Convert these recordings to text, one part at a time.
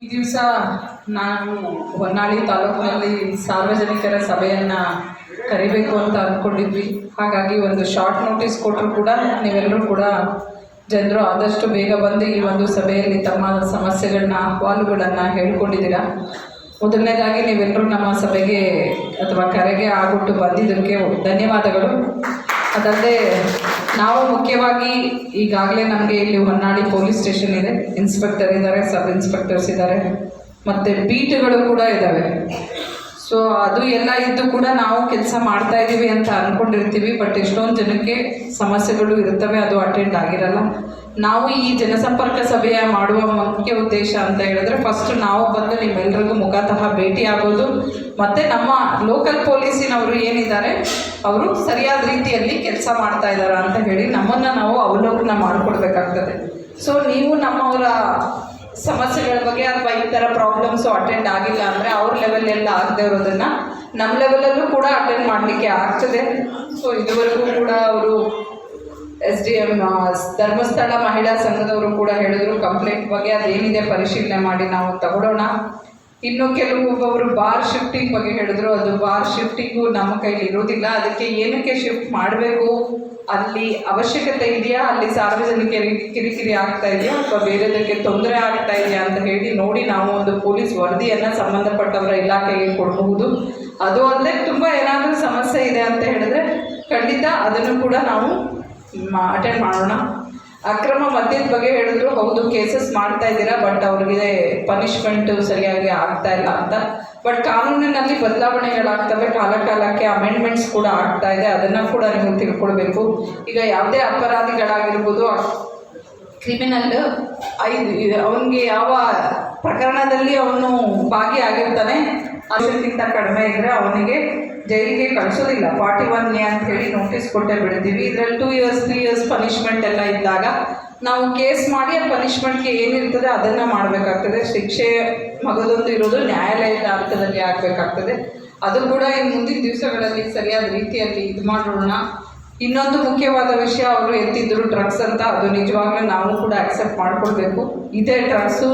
ಈ ದಿವಸ ನಾವು ಹೊನ್ನಾಳಿ ತಾಲೂಕಿನಲ್ಲಿ ಸಾರ್ವಜನಿಕರ ಸಭೆಯನ್ನು ಕರಿಬೇಕು ಅಂತ ಅಂದ್ಕೊಂಡಿದ್ವಿ. ಹಾಗಾಗಿ ಒಂದು ಶಾರ್ಟ್ ನೋಟಿಸ್ ಕೊಟ್ಟರು ಕೂಡ ನೀವೆಲ್ಲರೂ ಕೂಡ ಜನರು ಆದಷ್ಟು ಬೇಗ ಬಂದು ಈ ಒಂದು ಸಭೆಯಲ್ಲಿ ತಮ್ಮ ಸಮಸ್ಯೆಗಳನ್ನ ಅಹವಾಲುಗಳನ್ನು ಹೇಳ್ಕೊಂಡಿದ್ದೀರಾ. ಮೊದಲನೇದಾಗಿ ನೀವೆಲ್ಲರೂ ನಮ್ಮ ಸಭೆಗೆ ಅಥವಾ ಕರೆಗೆ ಆಗ್ಬಿಟ್ಟು ಬಂದಿದ್ದಕ್ಕೆ ಧನ್ಯವಾದಗಳು. ಅದಲ್ಲದೆ ನಾವು ಮುಖ್ಯವಾಗಿ ಈಗಾಗಲೇ ನಮಗೆ ಇಲ್ಲಿ ಹೊನ್ನಾಳಿ ಪೊಲೀಸ್ ಸ್ಟೇಷನ್ ಇದೆ, ಇನ್ಸ್ಪೆಕ್ಟರ್ ಇದ್ದಾರೆ, ಸಬ್ ಇನ್ಸ್ಪೆಕ್ಟರ್ಸ್ ಇದ್ದಾರೆ, ಮತ್ತು ಬೀಟ್ಗಳು ಕೂಡ ಇದ್ದಾವೆ. ಸೊ ಅದು ಎಲ್ಲ ಇದ್ದು ಕೂಡ ನಾವು ಕೆಲಸ ಮಾಡ್ತಾ ಇದ್ದೀವಿ ಅಂತ ಅಂದ್ಕೊಂಡಿರ್ತೀವಿ. ಬಟ್ ಎಷ್ಟೊಂದು ಜನಕ್ಕೆ ಸಮಸ್ಯೆಗಳು ಇರ್ತವೆ, ಅದು ಅಟೆಂಡ್ ಆಗಿರಲ್ಲ. ನಾವು ಈ ಜನಸಂಪರ್ಕ ಸಭೆಯ ಮಾಡುವ ಮುಖ್ಯ ಉದ್ದೇಶ ಅಂತ ಹೇಳಿದ್ರೆ ಫಸ್ಟ್ ನಾವು ಬಂದು ನಿಮ್ಮೆಲ್ಲರಿಗೂ ಮುಖತಃ ಭೇಟಿ ಆಗೋದು, ಮತ್ತು ನಮ್ಮ ಲೋಕಲ್ ಪೊಲೀಸಿನವರು ಏನಿದ್ದಾರೆ ಅವರು ಸರಿಯಾದ ರೀತಿಯಲ್ಲಿ ಕೆಲಸ ಮಾಡ್ತಾ ಇದ್ದಾರೆ ಅಂತ ಹೇಳಿ ನಮ್ಮನ್ನು ನಾವು ಅವಲೋಕನ ಮಾಡಿಕೊಡ್ಬೇಕಾಗ್ತದೆ. ಸೊ ನೀವು ನಮ್ಮವರ ಸಮಸ್ಯೆಗಳ ಬಗ್ಗೆ ಅಥವಾ ಈ ಥರ ಪ್ರಾಬ್ಲಮ್ಸು ಅಟೆಂಡ್ ಆಗಿಲ್ಲ ಅಂದರೆ ಅವ್ರ ಲೆವೆಲೆಲ್ಲ ಆಗದೆ ಇರೋದನ್ನು ನಮ್ಮ ಲೆವೆಲಲ್ಲೂ ಕೂಡ ಅಟೆಂಡ್ ಮಾಡಲಿಕ್ಕೆ ಆಗ್ತದೆ. ಸೊ ಇದುವರೆಗೂ ಕೂಡ ಅವರು SDM ಧರ್ಮಸ್ಥಳ ಮಹಿಳಾ ಸಂಘದವರು ಕೂಡ ಹೇಳಿದ್ರು ಕಂಪ್ಲೇಂಟ್ ಬಗ್ಗೆ ಅದೇನಿದೆ ಪರಿಶೀಲನೆ ಮಾಡಿ ನಾವು ತಗೊಳ್ಳೋಣ. ಇನ್ನು ಕೆಲವೊಬ್ಬರು ಬಾರ್ ಶಿಫ್ಟಿಂಗ್ ಬಗ್ಗೆ ಹೇಳಿದ್ರು, ಅದು ಬಾರ್ ಶಿಫ್ಟಿಂಗು ನಮ್ಮ ಕೈಲಿ ಇರೋದಿಲ್ಲ. ಅದಕ್ಕೆ ಏನಕ್ಕೆ ಶಿಫ್ಟ್ ಮಾಡಬೇಕು, ಅಲ್ಲಿ ಅವಶ್ಯಕತೆ ಇದೆಯಾ, ಅಲ್ಲಿ ಸಾರ್ವಜನಿಕರಿಗೆ ಕಿರಿಕಿರಿ ಆಗ್ತಾ ಇದೆಯಾ ಅಥವಾ ಬೇರೆದಕ್ಕೆ ತೊಂದರೆ ಆಗ್ತಾ ಇದೆಯಾ ಅಂತ ಹೇಳಿ ನೋಡಿ ನಾವು ಒಂದು ಪೊಲೀಸ್ ವರದಿಯನ್ನು ಸಂಬಂಧಪಟ್ಟವರ ಇಲಾಖೆಗೆ ಕೊಡಬಹುದು. ಅದು ಅಲ್ಲದೆ ತುಂಬ ಏನಾದರೂ ಸಮಸ್ಯೆ ಇದೆ ಅಂತ ಹೇಳಿದ್ರೆ ಖಂಡಿತ ಅದನ್ನು ಕೂಡ ನಾವು ಅಟೆಂಡ್ ಮಾಡೋಣ. ಅಕ್ರಮ ಮದ್ಯದ ಬಗ್ಗೆ ಹೇಳಿದ್ರು, ಹೌದು ಕೇಸಸ್ ಮಾಡ್ತಾ ಇದ್ದೀರಾ, ಬಟ್ ಅವ್ರಿಗೆ ಪನಿಷ್ಮೆಂಟು ಸರಿಯಾಗಿ ಆಗ್ತಾ ಇಲ್ಲ ಅಂತ. ಬಟ್ ಕಾನೂನಿನಲ್ಲಿ ಬದಲಾವಣೆಗಳಾಗ್ತವೆ, ಕಾಲಕ್ಕೆ ಅಮೆಂಡ್ಮೆಂಟ್ಸ್ ಕೂಡ ಆಗ್ತಾ ಇದೆ, ಅದನ್ನು ಕೂಡ ನೀವು ತಿಳ್ಕೊಳ್ಬೇಕು. ಈಗ ಯಾವುದೇ ಅಪರಾಧಿಗಳಾಗಿರ್ಬೋದು, ಕ್ರಿಮಿನಲ್ ಅವನಿಗೆ ಯಾವ ಪ್ರಕರಣದಲ್ಲಿ ಅವನು ಭಾಗಿಯಾಗಿರ್ತಾನೆ ಅದಕ್ಕಿಂತ ಕಡಿಮೆ ಇದ್ದರೆ ಅವನಿಗೆ ಜೈಲಿಗೆ ಕಳಿಸೋದಿಲ್ಲ. 41A ಅಂತ ಹೇಳಿ ನೋಟಿಸ್ ಕೊಟ್ಟೆ ಬಿಡ್ತೀವಿ. ಇದರಲ್ಲಿ 2 years 3 years ಪನಿಷ್ಮೆಂಟ್ ಎಲ್ಲ ಇದ್ದಾಗ ನಾವು ಕೇಸ್ ಮಾಡಿ ಆ ಪನಿಷ್ಮೆಂಟ್ಗೆ ಏನಿರ್ತದೆ ಅದನ್ನು ಮಾಡಬೇಕಾಗ್ತದೆ. ಶಿಕ್ಷೆ ಮಗದೊಂದು ಇರೋದು ನ್ಯಾಯಾಲಯದ ಹಂತದಲ್ಲಿ ಆಗಬೇಕಾಗ್ತದೆ. ಅದು ಕೂಡ ಇನ್ನು ಮುಂದಿನ ದಿವಸಗಳಲ್ಲಿ ಸರಿಯಾದ ರೀತಿಯಲ್ಲಿ ಇದು ಮಾಡೋಣ. ಇನ್ನೊಂದು ಮುಖ್ಯವಾದ ವಿಷಯ ಅವರು ಎತ್ತಿದ್ರು ಡ್ರಗ್ಸ್ ಅಂತ, ಅದು ನಿಜವಾಗ್ಲೂ ನಾವು ಕೂಡ ಅಕ್ಸೆಪ್ಟ್ ಮಾಡ್ಕೊಳ್ಬೇಕು. ಇದೇ ಡ್ರಗ್ಸು,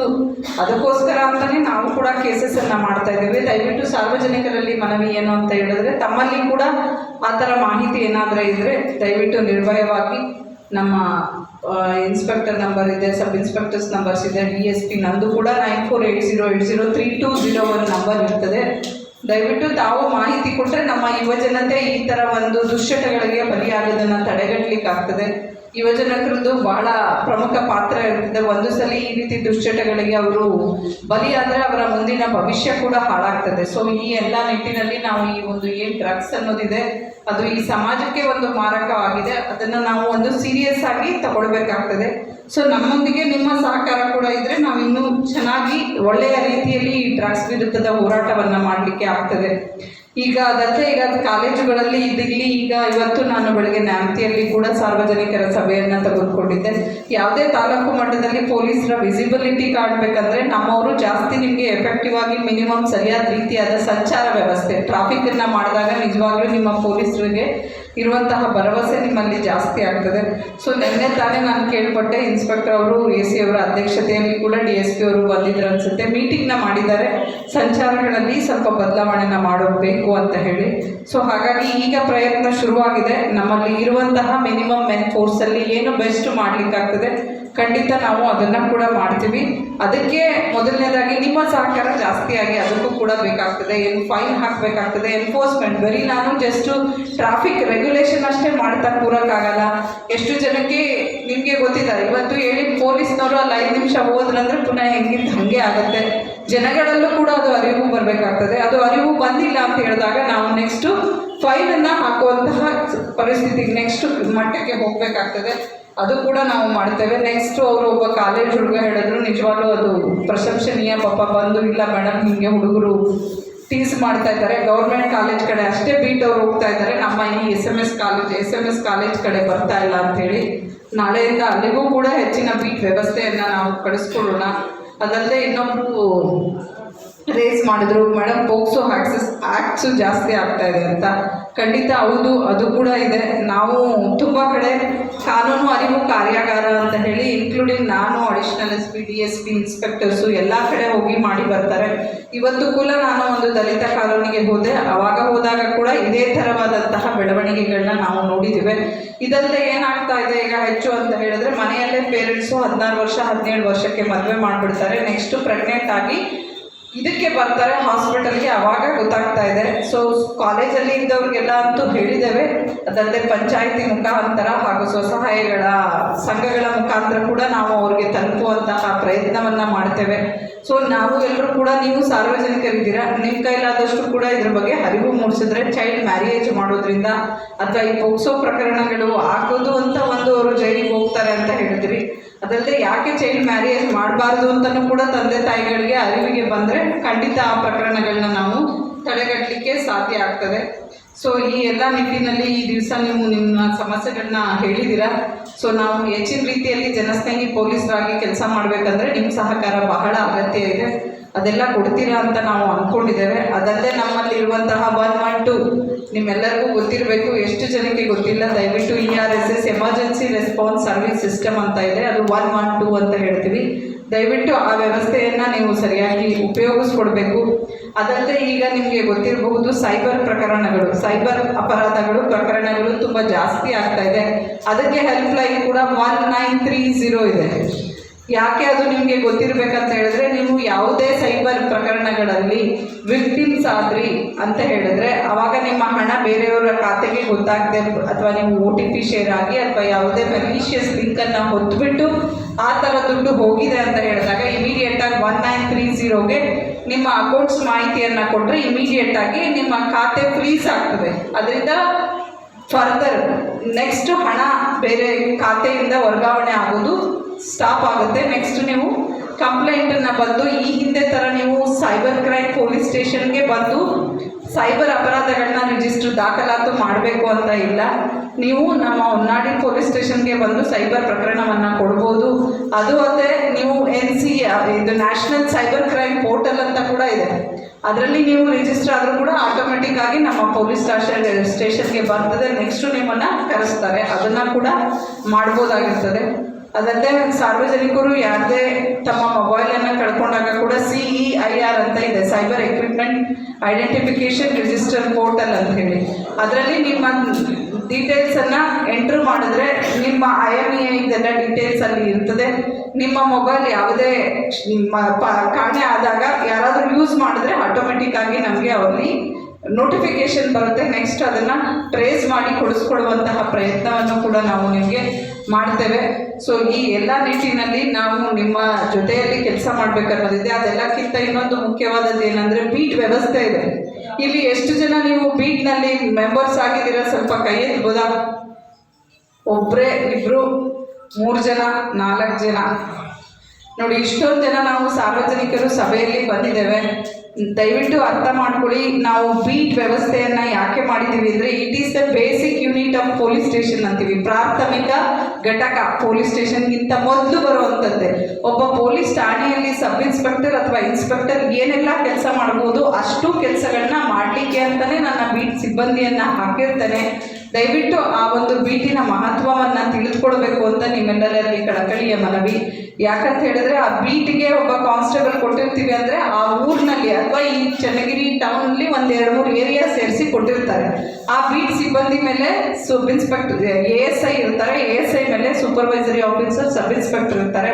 ಅದಕ್ಕೋಸ್ಕರ ಅಂತಲೇ ನಾವು ಕೂಡ ಕೇಸಸನ್ನು ಮಾಡ್ತಾ ಇದ್ದೇವೆ. ದಯವಿಟ್ಟು ಸಾರ್ವಜನಿಕರಲ್ಲಿ ಮನವಿ ಏನು ಅಂತ ಹೇಳಿದ್ರೆ, ತಮ್ಮಲ್ಲಿ ಕೂಡ ಆ ಥರ ಮಾಹಿತಿ ಏನಾದರೂ ಇದ್ದರೆ ದಯವಿಟ್ಟು ನಿರ್ಭಯವಾಗಿ ನಮ್ಮ ಇನ್ಸ್ಪೆಕ್ಟರ್ ನಂಬರ್ ಇದೆ, ಸಬ್ ಇನ್ಸ್ಪೆಕ್ಟರ್ಸ್ ನಂಬರ್ಸ್ ಇದೆ, DSP ನಂದು ಕೂಡ 9480803201 ನಂಬರ್ ಇರ್ತದೆ. ದಯವಿಟ್ಟು ತಾವು ಮಾಹಿತಿ ಕೊಟ್ಟರೆ ನಮ್ಮ ಯುವಜನತೆ ಈ ಥರ ಒಂದು ದುಶ್ಚಟಗಳಿಗೆ ಬಲಿಯಾಗೋದನ್ನು ತಡೆಗಟ್ಟಲಿಕ್ಕಾಗ್ತದೆ. ಯುವಜನಕರದ್ದು ಬಹಳ ಪ್ರಮುಖ ಪಾತ್ರ ಇರ್ತದೆ. ಒಂದು ಸಲ ಈ ರೀತಿ ದುಶ್ಚಟಗಳಿಗೆ ಅವರು ಬಲಿಯಾದರೆ ಅವರ ಮುಂದಿನ ಭವಿಷ್ಯ ಕೂಡ ಹಾಳಾಗ್ತದೆ. ಸೊ ಈ ಎಲ್ಲ ನಿಟ್ಟಿನಲ್ಲಿ ನಾವು ಈ ಒಂದು ಏನು ಡ್ರಗ್ಸ್ ಅನ್ನೋದಿದೆ ಅದು ಈ ಸಮಾಜಕ್ಕೆ ಒಂದು ಮಾರಕವಾಗಿದೆ, ಅದನ್ನು ನಾವು ಒಂದು ಸೀರಿಯಸ್ ಆಗಿ ತಗೊಳ್ಬೇಕಾಗ್ತದೆ. ಸೊ ನಮ್ಮೊಂದಿಗೆ ನಿಮ್ಮ ಸಹಕಾರ ಕೂಡ ಇದ್ದರೆ ನಾವು ಇನ್ನೂ ಚೆನ್ನಾಗಿ ಒಳ್ಳೆಯ ರೀತಿಯಲ್ಲಿ ಈ ಡ್ರಗ್ಸ್ ವಿರುದ್ಧದ ಹೋರಾಟವನ್ನು ಮಾಡಲಿಕ್ಕೆ ಆಗ್ತದೆ. ಈಗ ಅದಕ್ಕೆ ಈಗ ಕಾಲೇಜುಗಳಲ್ಲಿ ಇಲ್ಲಿ ಈಗ ಇವತ್ತು ನಾನು ಬೆಳಗ್ಗೆ ನ್ಯಾಮತಿಯಲ್ಲಿ ಕೂಡ ಸಾರ್ವಜನಿಕರ ಸಭೆಯನ್ನು ತೆಗೆದುಕೊಂಡಿದ್ದೆ. ಯಾವುದೇ ತಾಲೂಕು ಮಟ್ಟದಲ್ಲಿ ಪೊಲೀಸರ ವಿಸಿಬಿಲಿಟಿ ಕಾಣಬೇಕಂದ್ರೆ ನಮ್ಮವರು ಜಾಸ್ತಿ ನಿಮಗೆ ಎಫೆಕ್ಟಿವ್ ಆಗಿ ಮಿನಿಮಮ್ ಸರಿಯಾದ ರೀತಿಯಾದ ಸಂಚಾರ ವ್ಯವಸ್ಥೆ ಟ್ರಾಫಿಕನ್ನು ಮಾಡಿದಾಗ ನಿಜವಾಗ್ಲೂ ನಿಮ್ಮ ಪೊಲೀಸರಿಗೆ ಇರುವಂತಹ ಭರವಸೆ ನಿಮ್ಮಲ್ಲಿ ಜಾಸ್ತಿ ಆಗ್ತದೆ. ಸೊ ನಿನ್ನೆ ತಾನೇ ನಾನು ಕೇಳ್ಪಟ್ಟೆ, ಇನ್ಸ್ಪೆಕ್ಟರ್ ಅವರು AC ಅವರ ಅಧ್ಯಕ್ಷತೆಯಲ್ಲಿ ಕೂಡ DSP ಅವರು ಬಂದಿದ್ರು ಅನಿಸುತ್ತೆ, ಮೀಟಿಂಗ್ನ ಮಾಡಿದ್ದಾರೆ, ಸಂಚಾರಗಳಲ್ಲಿ ಸ್ವಲ್ಪ ಬದಲಾವಣೆನ ಮಾಡಬೇಕು ಅಂತ ಹೇಳಿ. ಸೊ ಹಾಗಾಗಿ ಈಗ ಪ್ರಯತ್ನ ಶುರುವಾಗಿದೆ. ನಮ್ಮಲ್ಲಿ ಇರುವಂತಹ ಮಿನಿಮಮ್ ಮೆನ್ ಫೋರ್ಸಲ್ಲಿ ಏನು ಬೆಸ್ಟ್ ಮಾಡಲಿಕ್ಕಾಗ್ತದೆ ಖಂಡಿತ ನಾವು ಅದನ್ನು ಕೂಡ ಮಾಡ್ತೀವಿ. ಅದಕ್ಕೆ ಮೊದಲನೇದಾಗಿ ನಿಮ್ಮ ಸಹಕಾರ ಜಾಸ್ತಿಯಾಗಿ ಅದಕ್ಕೂ ಕೂಡ ಬೇಕಾಗ್ತದೆ. ಏನು ಫೈನ್ ಹಾಕಬೇಕಾಗ್ತದೆ, ಎನ್ಫೋರ್ಸ್ಮೆಂಟ್. ಬರೀ ನಾನು ಜಸ್ಟು ಟ್ರಾಫಿಕ್ ರೆಗ್ಯುಲೇಷನ್ ಅಷ್ಟೇ ಮಾಡ್ತಾ ಕೂರೋಕ್ಕಾಗಲ್ಲ. ಎಷ್ಟು ಜನಕ್ಕೆ ನಿಮಗೆ ಗೊತ್ತಿದ್ದಾರೆ, ಇವತ್ತು ಹೇಳಿ ಪೊಲೀಸ್ನವರು ಅಲ್ಲಿ 5 ನಿಮಿಷ ಹೋದ್ರಂದ್ರೆ ಪುನಃ ಹೆಂಗಿತ್ತು ಹಾಗೆ ಆಗುತ್ತೆ. ಜನಗಳಲ್ಲೂ ಕೂಡ ಅದು ಅರಿವು ಬರಬೇಕಾಗ್ತದೆ. ಅದು ಅರಿವು ಬಂದಿಲ್ಲ ಅಂತ ಹೇಳಿದಾಗ ನಾವು ನೆಕ್ಸ್ಟು ಫೈನನ್ನು ಹಾಕುವಂತಹ ಪರಿಸ್ಥಿತಿಗೆ ನೆಕ್ಸ್ಟ್ ಮಟ್ಟಕ್ಕೆ ಹೋಗಬೇಕಾಗ್ತದೆ. ಅದು ಕೂಡ ನಾವು ಮಾಡ್ತೇವೆ. ನೆಕ್ಸ್ಟು ಅವರು ಒಬ್ಬ ಕಾಲೇಜ್ ಹುಡುಗ ಹೇಳಿದ್ರು, ನಿಜವಾಗ್ಲೂ ಅದು ಪ್ರಶಂಸನೀಯ. ಪಾಪ ಬಂದು, ಇಲ್ಲ ಮೇಡಮ್ ಹೀಗೆ ಹುಡುಗರು ಟೀಸ್ ಮಾಡ್ತಾ ಇದ್ದಾರೆ, ಗೌರ್ಮೆಂಟ್ ಕಾಲೇಜ್ ಕಡೆ ಅಷ್ಟೇ ಬೀಟ್ ಅವರು ಹೋಗ್ತಾ ಇದ್ದಾರೆ, ನಮ್ಮ ಈ SMS ಕಾಲೇಜ್ ಕಡೆ ಬರ್ತಾ ಇಲ್ಲ ಅಂಥೇಳಿ. ನಾಳೆಯಿಂದ ಅಲ್ಲಿಗೂ ಕೂಡ ಹೆಚ್ಚಿನ ಬೀಟ್ ವ್ಯವಸ್ಥೆಯನ್ನು ನಾವು ಕಳಿಸ್ಕೊಳ್ಳೋಣ. ಅದಲ್ಲದೆ ಇನ್ನೊಬ್ಬರು ರೇಸ್ ಮಾಡಿದ್ರು, ಮೇಡಮ್ ಪೋಕ್ಸೋ ಆ್ಯಕ್ಟ್ಸು ಜಾಸ್ತಿ ಆಗ್ತಾ ಇದೆ ಅಂತ. ಖಂಡಿತ ಹೌದು, ಅದು ಕೂಡ ಇದೆ. ನಾವು ತುಂಬ ಕಡೆ ಕಾನೂನು ಅರಿವು ಕಾರ್ಯಾಗಾರ ಅಂತ ಹೇಳಿ ಇನ್ಕ್ಲೂಡಿಂಗ್ ನಾನು ಅಡಿಷನಲ್ SP DSP ಇನ್ಸ್ಪೆಕ್ಟರ್ಸು ಎಲ್ಲ ಕಡೆ ಹೋಗಿ ಮಾಡಿ ಬರ್ತಾರೆ. ಇವತ್ತು ಕೂಡ ನಾನು ಒಂದು ದಲಿತ ಕಾಲೋನಿಗೆ ಹೋದೆ. ಅವಾಗ ಹೋದಾಗ ಕೂಡ ಇದೇ ಥರವಾದಂತಹ ಬೆಳವಣಿಗೆಗಳನ್ನ ನಾವು ನೋಡಿದ್ದೇವೆ. ಇದಲ್ಲದೆ ಏನಾಗ್ತಾ ಇದೆ ಈಗ ಹೆಚ್ಚು ಅಂತ ಹೇಳಿದ್ರೆ, ಮನೆಯಲ್ಲೇ ಪೇರೆಂಟ್ಸು 16 ವರ್ಷ 17 ವರ್ಷಕ್ಕೆ ಮದುವೆ ಮಾಡಿಬಿಡ್ತಾರೆ. ನೆಕ್ಸ್ಟು ಪ್ರೆಗ್ನೆಂಟ್ ಆಗಿ ಇದಕ್ಕೆ ಬರ್ತಾರೆ ಹಾಸ್ಪಿಟಲ್ಗೆ, ಅವಾಗ ಗೊತ್ತಾಗ್ತಾ ಇದೆ. ಸೊ ಕಾಲೇಜಲ್ಲಿ ಇದ್ದವ್ರಿಗೆಲ್ಲ ಅಂತೂ ಹೇಳಿದ್ದೇವೆ. ಅದಲ್ಲದೆ ಪಂಚಾಯಿತಿ ಮುಖಾಂತರ ಹಾಗೂ ಸ್ವಸಹಾಯಗಳ ಸಂಘಗಳ ಮುಖಾಂತರ ಕೂಡ ನಾವು ಅವ್ರಿಗೆ ತಲುಪುವಂತಹ ಪ್ರಯತ್ನವನ್ನು ಮಾಡ್ತೇವೆ. ಸೊ ನಾವು ಎಲ್ಲರೂ ಕೂಡ, ನೀವು ಸಾರ್ವಜನಿಕರಿದ್ದೀರಾ, ನಿಮ್ಮ ಕೈಲಾದಷ್ಟು ಕೂಡ ಇದ್ರ ಬಗ್ಗೆ ಅರಿವು ಮೂಡಿಸಿದ್ರೆ ಚೈಲ್ಡ್ ಮ್ಯಾರೇಜ್ ಮಾಡೋದ್ರಿಂದ ಅಥವಾ ಈ ಪೋಕ್ಸೋ ಪ್ರಕರಣಗಳು ಆಗೋದು ಅಂತ ಅವರು ಜೈಲಿಗೆ ಹೋಗ್ತಾರೆ ಅಂತ ಹೇಳಿದ್ರಿ. ಅದಲ್ಲದೆ ಯಾಕೆ ಚೈಲ್ಡ್ ಮ್ಯಾರೇಜ್ ಮಾಡಬಾರ್ದು ಅಂತಲೂ ಕೂಡ ತಂದೆ ತಾಯಿಗಳಿಗೆ ಅರಿವಿಗೆ ಬಂದರೆ ಖಂಡಿತ ಆ ಪ್ರಕರಣಗಳನ್ನ ನಾವು ತಡೆಗಟ್ಟಲಿಕ್ಕೆ ಸಾಧ್ಯ ಆಗ್ತದೆ. ಸೊ ಈ ಎಲ್ಲ ನಿಟ್ಟಿನಲ್ಲಿ ಈ ದಿವಸ ನೀವು ನಿಮ್ಮ ಸಮಸ್ಯೆಗಳನ್ನ ಹೇಳಿದ್ದೀರಾ. ಸೊ ನಾವು ಹೆಚ್ಚಿನ ರೀತಿಯಲ್ಲಿ ಜನಸ್ನೇಹಿ ಪೊಲೀಸರಾಗಿ ಕೆಲಸ ಮಾಡಬೇಕಂದ್ರೆ ನಿಮ್ಮ ಸಹಕಾರ ಬಹಳ ಅಗತ್ಯ ಇದೆ. ಅದೆಲ್ಲ ಕೊಡ್ತೀರಾ ಅಂತ ನಾವು ಅಂದ್ಕೊಂಡಿದ್ದೇವೆ. ಅದಲ್ಲದೆ ನಮ್ಮಲ್ಲಿರುವಂತಹ 112 ನಿಮ್ಮೆಲ್ಲರಿಗೂ ಗೊತ್ತಿರಬೇಕು, ಎಷ್ಟು ಜನಕ್ಕೆ ಗೊತ್ತಿಲ್ಲ, ದಯವಿಟ್ಟು ERSS emergency response service system ಅಂತ ಇದೆ, ಅದು 112 ಅಂತ ಹೇಳ್ತೀವಿ. ದಯವಿಟ್ಟು ಆ ವ್ಯವಸ್ಥೆಯನ್ನು ನೀವು ಸರಿಯಾಗಿ ಉಪಯೋಗಿಸ್ಕೊಡ್ಬೇಕು. ಅದಲ್ಲದೆ ಈಗ ನಿಮಗೆ ಗೊತ್ತಿರಬಹುದು, ಸೈಬರ್ ಪ್ರಕರಣಗಳು, ಸೈಬರ್ ಅಪರಾಧಗಳು ಪ್ರಕರಣಗಳು ತುಂಬ ಜಾಸ್ತಿ ಆಗ್ತಾ ಇದೆ. ಅದಕ್ಕೆ ಹೆಲ್ಪ್ ಲೈನ್ ಕೂಡ 1930 ಇದೆ. ಯಾಕೆ ಅದು ನಿಮಗೆ ಗೊತ್ತಿರಬೇಕಂತ ಹೇಳಿದ್ರೆ, ನೀವು ಯಾವುದೇ ಸೈಬರ್ ಪ್ರಕರಣಗಳಲ್ಲಿ ವಿಕ್ಟಿಮ್ಸ್ ಆದ್ರಿ ಅಂತ ಹೇಳಿದ್ರೆ ಆವಾಗ ನಿಮ್ಮ ಹಣ ಬೇರೆಯವರ ಖಾತೆಗೆ ಗೊತ್ತಾಗದೆ ಅಥವಾ ನೀವು OTP ಶೇರ್ ಆಗಿ ಅಥವಾ ಯಾವುದೇ ಮೆಲಿಷಿಯಸ್ ಲಿಂಕನ್ನು ಹೊತ್ಬಿಟ್ಟು ಆ ಥರ ದುಡ್ಡು ಹೋಗಿದೆ ಅಂತ ಹೇಳಿದಾಗ ಇಮಿಡಿಯೇಟಾಗಿ 1930ಗೆ ನಿಮ್ಮ ಅಕೌಂಟ್ಸ್ ಮಾಹಿತಿಯನ್ನು ಕೊಟ್ಟರೆ ಇಮಿಡಿಯೇಟಾಗಿ ನಿಮ್ಮ ಖಾತೆ ಫ್ರೀಸ್ ಆಗ್ತದೆ. ಅದರಿಂದ ಫರ್ದರ್ ನೆಕ್ಸ್ಟ್ ಹಣ ಬೇರೆ ಖಾತೆಯಿಂದ ವರ್ಗಾವಣೆ ಆಗೋದು ಸ್ಟಾಪ್ ಆಗುತ್ತೆ. ನೆಕ್ಸ್ಟ್ ನೀವು ಕಂಪ್ಲೇಂಟನ್ನು ಬಂದು ಈ ಹಿಂದೆ ಥರ ನೀವು ಸೈಬರ್ ಕ್ರೈಮ್ ಪೊಲೀಸ್ ಸ್ಟೇಷನ್ಗೆ ಬಂದು ಸೈಬರ್ ಅಪರಾಧಗಳನ್ನ ರಿಜಿಸ್ಟರ್ ದಾಖಲಾತು ಮಾಡಬೇಕು ಅಂತ ಇಲ್ಲ. ನೀವು ನಮ್ಮ ಹೊನ್ನಾಳಿ ಪೊಲೀಸ್ ಸ್ಟೇಷನ್ಗೆ ಬಂದು ಸೈಬರ್ ಪ್ರಕರಣವನ್ನು ಕೊಡ್ಬೋದು. ಅದು ಅಲ್ಲದೆ ನೀವು NC ಇದು ನ್ಯಾಷನಲ್ ಸೈಬರ್ ಕ್ರೈಮ್ ಪೋರ್ಟಲ್ ಅಂತ ಕೂಡ ಇದೆ, ಅದರಲ್ಲಿ ನೀವು ರಿಜಿಸ್ಟರ್ ಆದರೂ ಕೂಡ ಆಟೋಮೆಟಿಕ್ ಆಗಿ ನಮ್ಮ ಪೊಲೀಸ್ ಸ್ಟೇಷನ್ಗೆ ಬರ್ತದೆ. ನೆಕ್ಸ್ಟು ನಿಮ್ಮನ್ನು ಕರೆಸ್ತಾರೆ, ಅದನ್ನು ಕೂಡ ಮಾಡ್ಬೋದಾಗಿರ್ತದೆ. ಅದಲ್ಲದೆ ಸಾರ್ವಜನಿಕರು ಯಾವುದೇ ತಮ್ಮ ಮೊಬೈಲನ್ನು ಕಳ್ಕೊಂಡಾಗ ಕೂಡ CEIR ಅಂತ ಇದೆ, cyber equipment identification register portal ಅಂತ ಹೇಳಿ. ಅದರಲ್ಲಿ ನಿಮ್ಮ ಡೀಟೇಲ್ಸನ್ನು ಎಂಟ್ರ್ ಮಾಡಿದ್ರೆ ನಿಮ್ಮ IMEI ಇದೆಲ್ಲ ಡೀಟೇಲ್ಸ್ ಅಲ್ಲಿ ಇರ್ತದೆ. ನಿಮ್ಮ ಮೊಬೈಲ್ ಯಾವುದೇ ಕಾಣೆ ಆದಾಗ ಯಾರಾದರೂ ಯೂಸ್ ಮಾಡಿದ್ರೆ ಆಟೋಮೆಟಿಕ್ ಆಗಿ ನಮಗೆ ಅವರಲ್ಲಿ ನೋಟಿಫಿಕೇಶನ್ ಬರುತ್ತೆ. ನೆಕ್ಸ್ಟ್ ಅದನ್ನು ಟ್ರೇಸ್ ಮಾಡಿ ಕೊಡಿಸ್ಕೊಡುವಂತಹ ಪ್ರಯತ್ನವನ್ನು ಕೂಡ ನಾವು ನಿಮಗೆ ಮಾಡ್ತೇವೆ. ಸೊ ಈ ಎಲ್ಲ ನಿಟ್ಟಿನಲ್ಲಿ ನಾವು ನಿಮ್ಮ ಜೊತೆಯಲ್ಲಿ ಕೆಲಸ ಮಾಡಬೇಕನ್ನೋದಿದೆ. ಅದೆಲ್ಲಕ್ಕಿಂತ ಇನ್ನೊಂದು ಮುಖ್ಯವಾದದ್ದು ಏನಂದರೆ ಬೀಟ್ ವ್ಯವಸ್ಥೆ ಇದೆ. ಇಲ್ಲಿ ಎಷ್ಟು ಜನ ನೀವು ಬೀಟ್ನಲ್ಲಿ ಮೆಂಬರ್ಸ್ ಆಗಿದ್ದೀರಾ? ಸ್ವಲ್ಪ ಕೈ ಎತ್ತಬಹುದಾ? ಒಬ್ಬರೇ, ಇಬ್ಬರು, 3 ಜನ, 4 ಜನ ನೋಡಿ, ಇಷ್ಟೊಂದು ಜನ ನಾವು ಸಾರ್ವಜನಿಕರು ಸಭೆಯಲ್ಲಿ ಬಂದಿದ್ದೇವೆ. ದಯವಿಟ್ಟು ಅರ್ಥ ಮಾಡ್ಕೊಳ್ಳಿ, ನಾವು ಬೀಟ್ ವ್ಯವಸ್ಥೆಯನ್ನು ಯಾಕೆ ಮಾಡಿದ್ದೀವಿ ಅಂದರೆ, it is the basic unit of police station ಅಂತೀವಿ. ಪ್ರಾಥಮಿಕ ಘಟಕ ಪೊಲೀಸ್ ಸ್ಟೇಷನ್ಗಿಂತ ಮೊದಲು ಬರುವಂಥದ್ದೇ. ಒಬ್ಬ ಪೊಲೀಸ್ ಠಾಣೆಯಲ್ಲಿ ಸಬ್ ಇನ್ಸ್ಪೆಕ್ಟರ್ ಅಥವಾ ಇನ್ಸ್ಪೆಕ್ಟರ್ ಏನೆಲ್ಲ ಕೆಲಸ ಮಾಡ್ಬೋದು ಅಷ್ಟು ಕೆಲಸಗಳನ್ನ ಮಾಡಲಿಕ್ಕೆ ಅಂತಲೇ ನನ್ನ ಬೀಟ್ ಸಿಬ್ಬಂದಿಯನ್ನು ಹಾಕಿರ್ತೇನೆ. ದಯವಿಟ್ಟು ಆ ಒಂದು ಬೀಟಿನ ಮಹತ್ವವನ್ನು ತಿಳಿದುಕೊಳ್ಬೇಕು ಅಂತ ನಿಮ್ಮೆಲ್ಲರಲ್ಲಿ ಕಳಕಳಿಯ ಮನವಿ. ಯಾಕಂತ ಹೇಳಿದ್ರೆ, ಆ ಬೀಟಿಗೆ ಒಬ್ಬ ಕಾನ್ಸ್ಟೇಬಲ್ ಕೊಟ್ಟಿರ್ತೀವಿ ಅಂದರೆ ಆ ಊರಿನಲ್ಲಿ ಅಥವಾ ಈ ಚನ್ನಗಿರಿ ಟೌನಲ್ಲಿ 1-2-3 ಏರಿಯಾ ಸೇರಿಸಿ ಕೊಟ್ಟಿರ್ತಾರೆ. ಆ ಬೀಟ್ ಸಿಬ್ಬಂದಿ ಮೇಲೆ ಸಬ್ ಇನ್ಸ್ಪೆಕ್ಟರ್ ASI ಇರ್ತಾರೆ, ASI ಮೇಲೆ ಸೂಪರ್ವೈಸರಿ ಆಫೀಸರ್ ಸಬ್ ಇನ್ಸ್ಪೆಕ್ಟರ್ ಇರ್ತಾರೆ.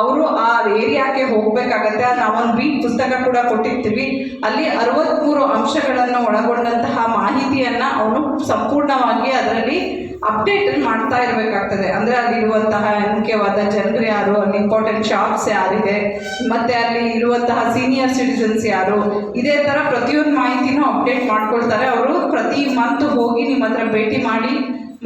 ಅವರು ಆ ಏರಿಯಾಕ್ಕೆ ಹೋಗಬೇಕಾಗತ್ತೆ. ನಾವೊಂದು ಬೀಟ್ ಪುಸ್ತಕ ಕೂಡ ಕೊಟ್ಟಿರ್ತೀವಿ, ಅಲ್ಲಿ 63 ಅಂಶಗಳನ್ನು ಒಳಗೊಂಡಂತಹ ಮಾಹಿತಿಯನ್ನು ಅವನು ಸಂಪೂರ್ಣವಾಗಿ ಅದರಲ್ಲಿ ಅಪ್ಡೇಟ್ ಮಾಡ್ತಾ ಇರಬೇಕಾಗ್ತದೆ. ಅಂದರೆ ಅಲ್ಲಿರುವಂತಹ ಮುಖ್ಯವಾದ ಜನರು ಯಾರು, ಅಲ್ಲಿ ಇಂಪಾರ್ಟೆಂಟ್ ಶಾಪ್ಸ್ ಯಾರಿದೆ, ಮತ್ತು ಅಲ್ಲಿ ಇರುವಂತಹ ಸೀನಿಯರ್ ಸಿಟಿಸನ್ಸ್ ಯಾರು, ಇದೇ ಥರ ಪ್ರತಿಯೊಂದು ಮಾಹಿತಿನೂ ಅಪ್ಡೇಟ್ ಮಾಡ್ಕೊಳ್ತಾರೆ. ಅವರು ಪ್ರತಿ ಮಂತ್ ಹೋಗಿ ನಿಮ್ಮ ಹತ್ರ ಭೇಟಿ ಮಾಡಿ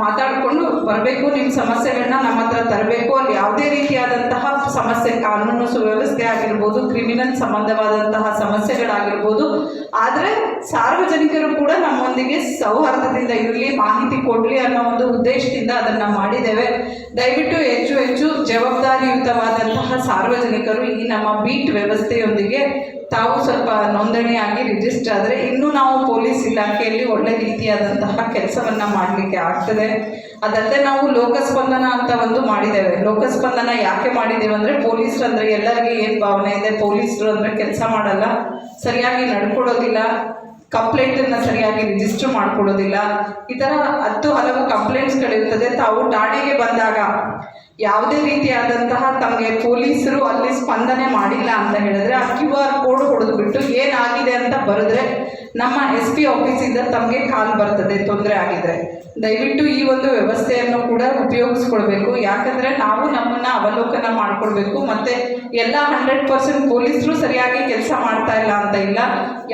ಮಾತಾಡಿಕೊಂಡು ಬರಬೇಕು. ನಿಮ್ಮ ಸಮಸ್ಯೆಗಳನ್ನ ನಮ್ಮ ಹತ್ರ ತರಬೇಕು. ಅಲ್ಲಿ ಯಾವುದೇ ರೀತಿಯಾದಂತಹ ಸಮಸ್ಯೆ, ಕಾನೂನು ಸುವ್ಯವಸ್ಥೆ ಆಗಿರ್ಬೋದು, ಕ್ರಿಮಿನಲ್ ಸಂಬಂಧವಾದಂತಹ ಸಮಸ್ಯೆಗಳಾಗಿರ್ಬೋದು, ಆದರೆ ಸಾರ್ವಜನಿಕರು ಕೂಡ ನಮ್ಮೊಂದಿಗೆ ಸೌಹಾರ್ದದಿಂದ ಇರಲಿ, ಮಾಹಿತಿ ಕೊಡಲಿ ಅನ್ನೋ ಒಂದು ಉದ್ದೇಶದಿಂದ ಅದನ್ನು ಮಾಡಿದ್ದೇವೆ. ದಯವಿಟ್ಟು ಹೆಚ್ಚು ಜವಾಬ್ದಾರಿಯುತವಾದಂತಹ ಸಾರ್ವಜನಿಕರು ಈ ನಮ್ಮ ಬೀಟ್ ವ್ಯವಸ್ಥೆಯೊಂದಿಗೆ ತಾವು ಸ್ವಲ್ಪ ನೋಂದಣಿಯಾಗಿ ರಿಜಿಸ್ಟರ್ ಆದರೆ ಇನ್ನೂ ನಾವು ಪೊಲೀಸ್ ಇಲಾಖೆಯಲ್ಲಿ ಒಳ್ಳೆ ರೀತಿಯಾದಂತಹ ಕೆಲಸವನ್ನು ಮಾಡಲಿಕ್ಕೆ ಆಗ್ತದೆ. ಅದಲ್ಲದೆ ನಾವು ಲೋಕಸ್ಪಂದನ ಅಂತ ಒಂದು ಮಾಡಿದ್ದೇವೆ. ಲೋಕಸ್ಪಂದನ ಯಾಕೆ ಮಾಡಿದ್ದೇವೆ ಅಂದರೆ ಪೊಲೀಸರು ಅಂದರೆ ಎಲ್ಲರಿಗೆ ಏನು ಭಾವನೆ ಇದೆ, ಪೊಲೀಸರು ಅಂದರೆ ಕೆಲಸ ಮಾಡಲ್ಲ, ಸರಿಯಾಗಿ ನಡ್ಕೊಡೋದಿಲ್ಲ, ಕಂಪ್ಲೇಂಟನ್ನು ಸರಿಯಾಗಿ ರಿಜಿಸ್ಟರ್ ಮಾಡ್ಕೊಡೋದಿಲ್ಲ, ಈ ಥರ ಹಲವು ಕಂಪ್ಲೇಂಟ್ಸ್ಗಳಿರ್ತದೆ. ತಾವು ಠಾಣೆಗೆ ಬಂದಾಗ ಯಾವುದೇ ರೀತಿಯಾದಂತಹ ತಮಗೆ ಪೊಲೀಸರು ಅಲ್ಲಿ ಸ್ಪಂದನೆ ಮಾಡಿಲ್ಲ ಅಂತ ಹೇಳಿದ್ರೆ ಆ QR ಕೋಡ್ ಹೊಡೆದುಬಿಟ್ಟು ಏನಾಗಿದೆ ಅಂತ ಬರೆದ್ರೆ ನಮ್ಮ SP ಆಫೀಸಿಂದ ತಮಗೆ ಕಾಲ್ ಬರ್ತದೆ ತೊಂದರೆ ಆಗಿದ್ರೆ. ದಯವಿಟ್ಟು ಈ ಒಂದು ವ್ಯವಸ್ಥೆಯನ್ನು ಕೂಡ ಉಪಯೋಗಿಸ್ಕೊಳ್ಬೇಕು. ಯಾಕಂದರೆ ನಾವು ನಮ್ಮನ್ನು ಅವಲೋಕನ ಮಾಡಿಕೊಳ್ಬೇಕು. ಮತ್ತು ಎಲ್ಲ 100% ಪೊಲೀಸರು ಸರಿಯಾಗಿ ಕೆಲಸ ಮಾಡ್ತಾ ಇಲ್ಲ ಅಂತ ಇಲ್ಲ.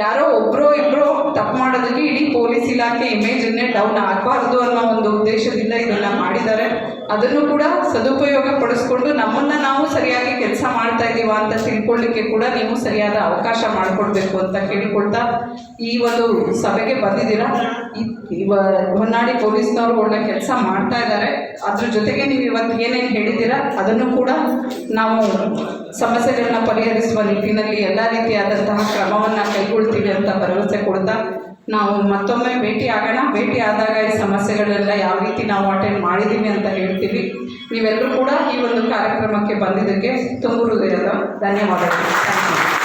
ಯಾರೋ ಒಬ್ಬರೋ ಇಬ್ಬರೋ ತಪ್ಪು ಮಾಡೋದಕ್ಕೆ ಇಡೀ ಪೊಲೀಸ್ ಇಲಾಖೆ ಇಮೇಜನ್ನೇ ಡೌನ್ ಆಗಬಾರ್ದು ಅನ್ನೋ ಒಂದು ಉದ್ದೇಶದಿಂದ ಇದನ್ನು ಮಾಡಿದ್ದಾರೆ. ಅದನ್ನು ಕೂಡ ಸದುಪಯೋಗ ಪಡಿಸ್ಕೊಂಡು ನಮ್ಮನ್ನು ನಾವು ಸರಿಯಾಗಿ ಕೆಲಸ ಮಾಡ್ತಾ ಇದ್ದೀವ ಅಂತ ತಿಳ್ಕೊಳ್ಳಿಕ್ಕೆ ಕೂಡ ನೀವು ಸರಿಯಾದ ಅವಕಾಶ ಮಾಡಿಕೊಡ್ಬೇಕು ಅಂತ ಕೇಳಿಕೊಳ್ತಾ ಈ ಒಂದು ಸಭೆಗೆ ಬಂದಿದ್ದೀರಾ. ಹೊನ್ನಾಳಿ ಪೊಲೀಸ್ನವರು ಒಳ್ಳೆ ಕೆಲಸ ಮಾಡ್ತಾ ಇದ್ದಾರೆ. ಅದ್ರ ಜೊತೆಗೆ ನೀವು ಇವತ್ತು ಏನೇನು ಹೇಳಿದ್ದೀರಾ ಅದನ್ನು ಕೂಡ ನಾವು ಸಮಸ್ಯೆಗಳನ್ನ ಪರಿಹರಿಸುವ ನಿಟ್ಟಿನಲ್ಲಿ ಎಲ್ಲ ರೀತಿಯಾದಂತಹ ಕ್ರಮವನ್ನು ಕೈಗೊಳ್ತೀವಿ ಅಂತ ಭರವಸೆ ಕೊಡ್ತಾ ನಾವು ಮತ್ತೊಮ್ಮೆ ಭೇಟಿ ಆಗೋಣ. ಭೇಟಿ ಆದಾಗ ಈ ಸಮಸ್ಯೆಗಳೆಲ್ಲ ಯಾವ ರೀತಿ ನಾವು ಅಟೆಂಡ್ ಮಾಡಿದ್ದೀವಿ ಅಂತ ಹೇಳ್ತೀವಿ. ನೀವೆಲ್ಲರೂ ಕೂಡ ಈ ಒಂದು ಕಾರ್ಯಕ್ರಮಕ್ಕೆ ಬಂದಿದ್ದಕ್ಕೆ ತುಂಬ ಹೃದಯದ ಧನ್ಯವಾದಗಳು. Thank you.